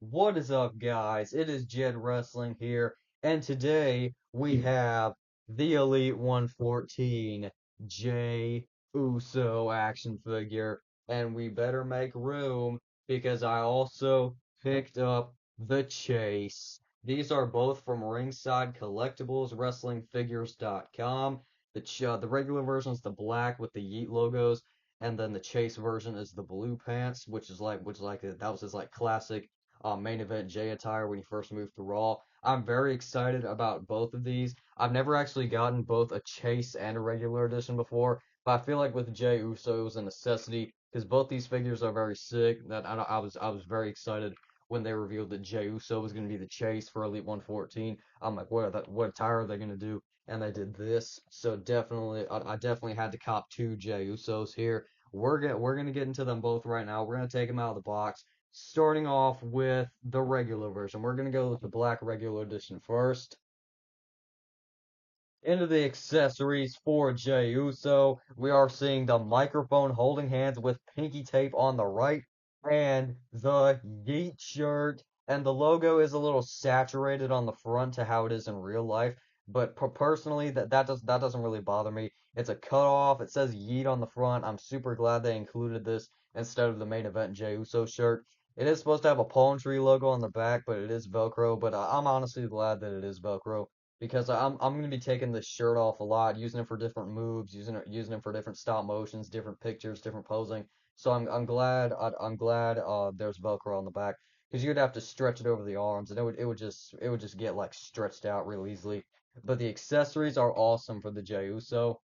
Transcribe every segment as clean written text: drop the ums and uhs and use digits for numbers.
What is up, guys? It is Jed Wrestling here, and today we have the Elite 114 Jey Uso action figure, and we better make room because I also picked up the Chase. These are both from Ringside Collectibles, WrestlingFigures.com. The regular version is the black with the Yeet logos, and then the Chase version is the blue pants, that was his like classic main event Jay attire when he first moved to Raw. I'm very excited about both of these. I've never actually gotten both a Chase and a regular edition before, but I feel like with Jey Uso it was a necessity because both these figures are very sick. That I was very excited when they revealed that Jey Uso was going to be the Chase for Elite 114. I'm like, what attire are they going to do? And they did this, so I definitely had to cop two Jey Usos here. We're gonna get into them both right now. We're gonna take them out of the box. Starting off with the regular version. We're going to go with the black regular edition first. Into the accessories for Jey Uso, we are seeing the microphone holding hands with pinky tape on the right and the Yeet shirt. And the logo is a little saturated on the front to how it is in real life. But personally, that doesn't really bother me. It's a cutoff. It says Yeet on the front. I'm super glad they included this instead of the main event Jey Uso shirt. It is supposed to have a palm tree logo on the back, but it is Velcro. But I'm honestly glad that it is Velcro because I'm gonna be taking this shirt off a lot, using it for different moves, using it for different stop motions, different pictures, different posing. So I'm glad there's Velcro on the back because you'd have to stretch it over the arms and it would just get like stretched out real easily. But the accessories are awesome for the Jey Uso.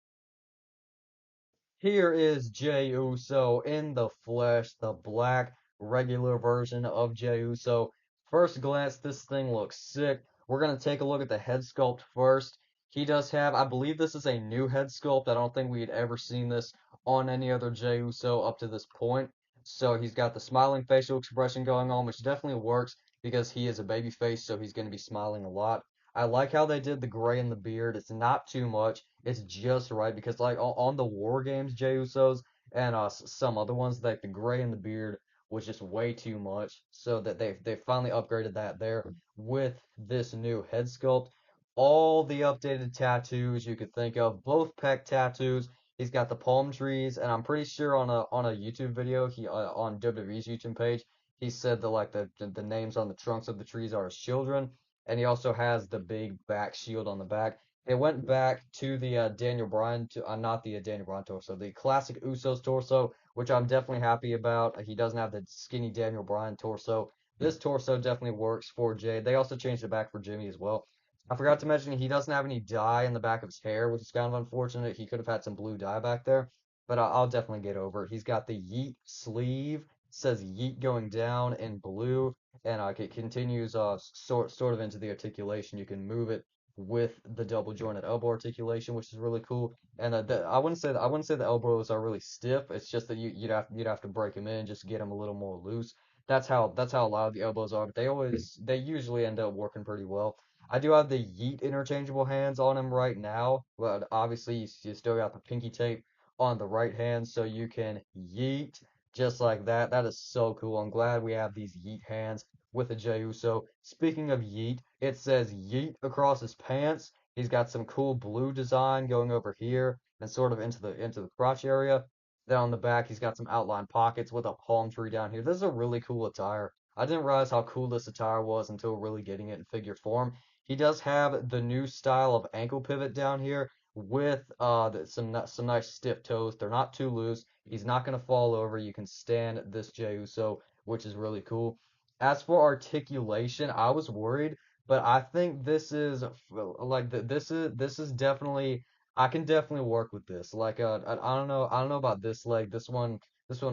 Here is Jey Uso in the flesh, the black regular version of Jey Uso. First glance, this thing looks sick. We're going to take a look at the head sculpt first. He does have, I believe this is a new head sculpt. I don't think we had ever seen this on any other Jey Uso up to this point. So he's got the smiling facial expression going on, which definitely works because he is a baby face, so he's going to be smiling a lot. I like how they did the gray in the beard. It's not too much. It's just right because like on the War Games Jey Usos and some other ones like the gray in the beard was just way too much. So that they finally upgraded that there with this new head sculpt. All the updated tattoos you could think of, both pec tattoos. He's got the palm trees, and I'm pretty sure on a YouTube video he on WWE's YouTube page he said that like the names on the trunks of the trees are his children, and he also has the big back shield on the back. It went back to the Daniel Bryan to not the Daniel Bryan torso, the classic Usos torso, which I'm definitely happy about. He doesn't have the skinny Daniel Bryan torso. This torso definitely works for Jay. They also changed it back for Jimmy as well. I forgot to mention he doesn't have any dye in the back of his hair, which is kind of unfortunate. He could have had some blue dye back there, but I'll definitely get over it. He's got the Yeet sleeve, says Yeet going down in blue, and it continues sort of into the articulation. You can move it with the double jointed elbow articulation, which is really cool. And I wouldn't say the elbows are really stiff. It's just that you'd have to break them in just to get them a little more loose. That's how a lot of the elbows are, but they usually end up working pretty well. I do have the Yeet interchangeable hands on him right now, but obviously you still got the pinky tape on the right hand, so you can Yeet just like that. That is so cool. I'm glad we have these Yeet hands with a Jey Uso. Speaking of Yeet, it says Yeet across his pants. He's got some cool blue design going over here and sort of into the crotch area. Then on the back, he's got some outline pockets with a palm tree down here. This is a really cool attire. I didn't realize how cool this attire was until really getting it in figure form. He does have the new style of ankle pivot down here with some nice stiff toes. They're not too loose. He's not gonna fall over. You can stand this Jey Uso, which is really cool. As for articulation, I was worried, but I think this is this is definitely I can definitely work with this. Like I don't know about this leg. This one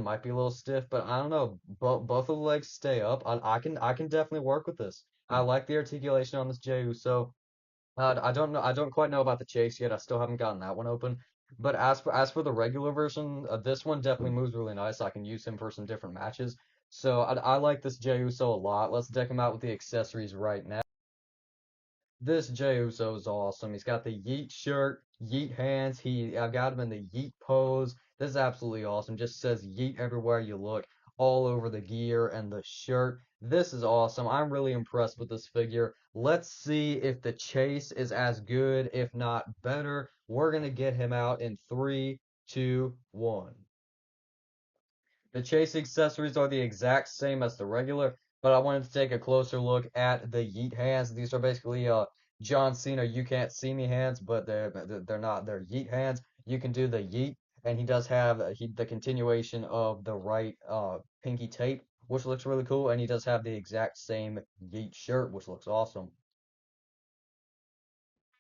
might be a little stiff, but I don't know. Both of the legs stay up. I can definitely work with this. I like the articulation on this Jey Uso. I don't know. I don't quite know about the chase yet. I still haven't gotten that one open. But as for the regular version, this one definitely moves really nice. I can use him for some different matches. So I like this Jey Uso a lot. Let's deck him out with the accessories right now. This Jey Uso is awesome. He's got the Yeet shirt, Yeet hands. I've got him in the Yeet pose. This is absolutely awesome. Just says Yeet everywhere you look, all over the gear and the shirt. This is awesome. I'm really impressed with this figure. Let's see if the chase is as good, if not better. We're gonna get him out in three, two, one. The chase accessories are the exact same as the regular, but I wanted to take a closer look at the Yeet hands. These are basically John Cena you can't see me hands, but they're not, they're Yeet hands. You can do the Yeet, and he does have the continuation of the right pinky tape, which looks really cool, and he does have the exact same Yeet shirt, which looks awesome.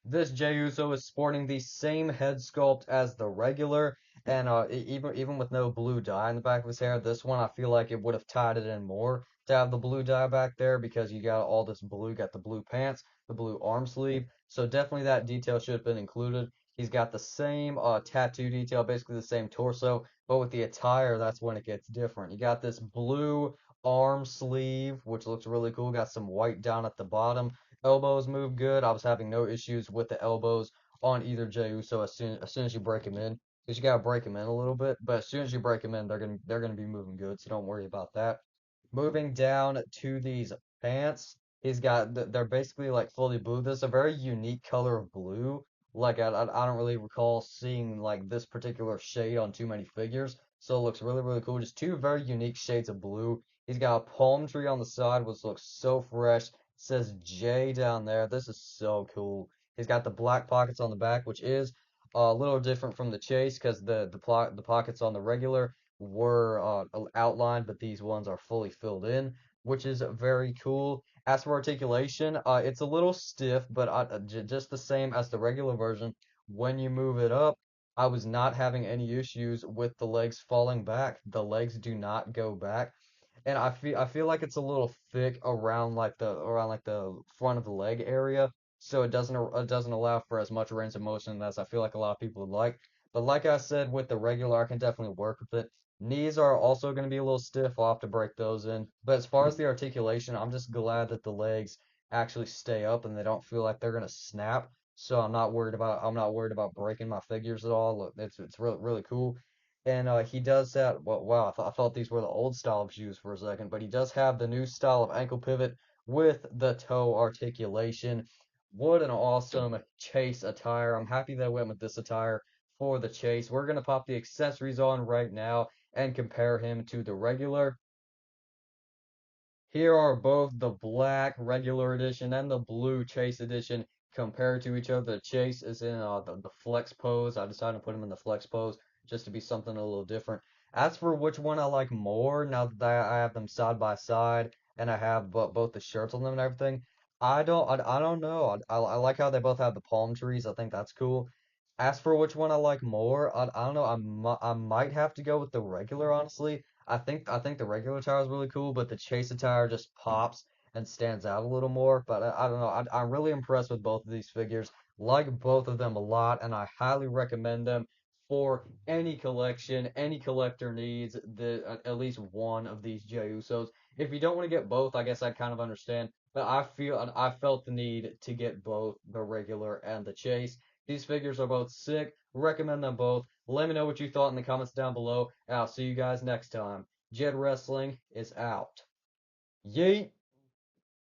This Jey Uso is sporting the same head sculpt as the regular, and even with no blue dye in the back of his hair, this one I feel like it would have tied it in more to have the blue dye back there because you got all this blue, got the blue pants, the blue arm sleeve, so definitely that detail should have been included. He's got the same tattoo detail, basically the same torso, but with the attire, that's when it gets different. You got this blue arm sleeve, which looks really cool, got some white down at the bottom. Elbows move good. I was having no issues with the elbows on either Jey Uso as soon as you break them in, because you gotta break them in a little bit. But as soon as you break them in, they're gonna be moving good. So don't worry about that. Moving down to these pants, he's got they're basically like fully blue. This is a very unique color of blue. Like I don't really recall seeing like this particular shade on too many figures. So it looks really really cool. Just two very unique shades of blue. He's got a palm tree on the side, which looks so fresh. Says J down there. This is so cool. He's got the black pockets on the back, which is a little different from the chase because the pockets on the regular were outlined, but these ones are fully filled in, which is very cool. As for articulation, it's a little stiff, but just the same as the regular version. When you move it up, I was not having any issues with the legs falling back. The legs do not go back, and I feel like it's a little thick around like the front of the leg area, so it doesn't allow for as much range of motion as I feel like a lot of people would like. But like I said, with the regular, I can definitely work with it. Knees are also going to be a little stiff. I'll have to break those in. But as far as the articulation, I'm just glad that the legs actually stay up and they don't feel like they're going to snap. So I'm not worried about breaking my figures at all. Look, it's really really cool. And he does that. Well, wow, I thought these were the old style of shoes for a second, but he does have the new style of ankle pivot with the toe articulation. What an awesome chase attire. I'm happy that I went with this attire for the chase. We're going to pop the accessories on right now and compare him to the regular. Here are both the black regular edition and the blue chase edition compared to each other. The chase is in the flex pose. I decided to put him in the flex pose just to be something a little different. As for which one I like more, now that I have them side by side and I have both the shirts on them and everything, I don't know. I like how they both have the palm trees. I think that's cool. As for which one I like more, I don't know. I might have to go with the regular, honestly. I think the regular attire is really cool, but the chase attire just pops and stands out a little more. But I don't know. I'm really impressed with both of these figures. Like both of them a lot, and I highly recommend them for any collection. Any collector needs at least one of these Jey Usos. If you don't want to get both, I guess I kind of understand. But I felt the need to get both the regular and the chase. These figures are both sick. Recommend them both. Let me know what you thought in the comments down below, and I'll see you guys next time. Jed Wrestling is out. Yeet!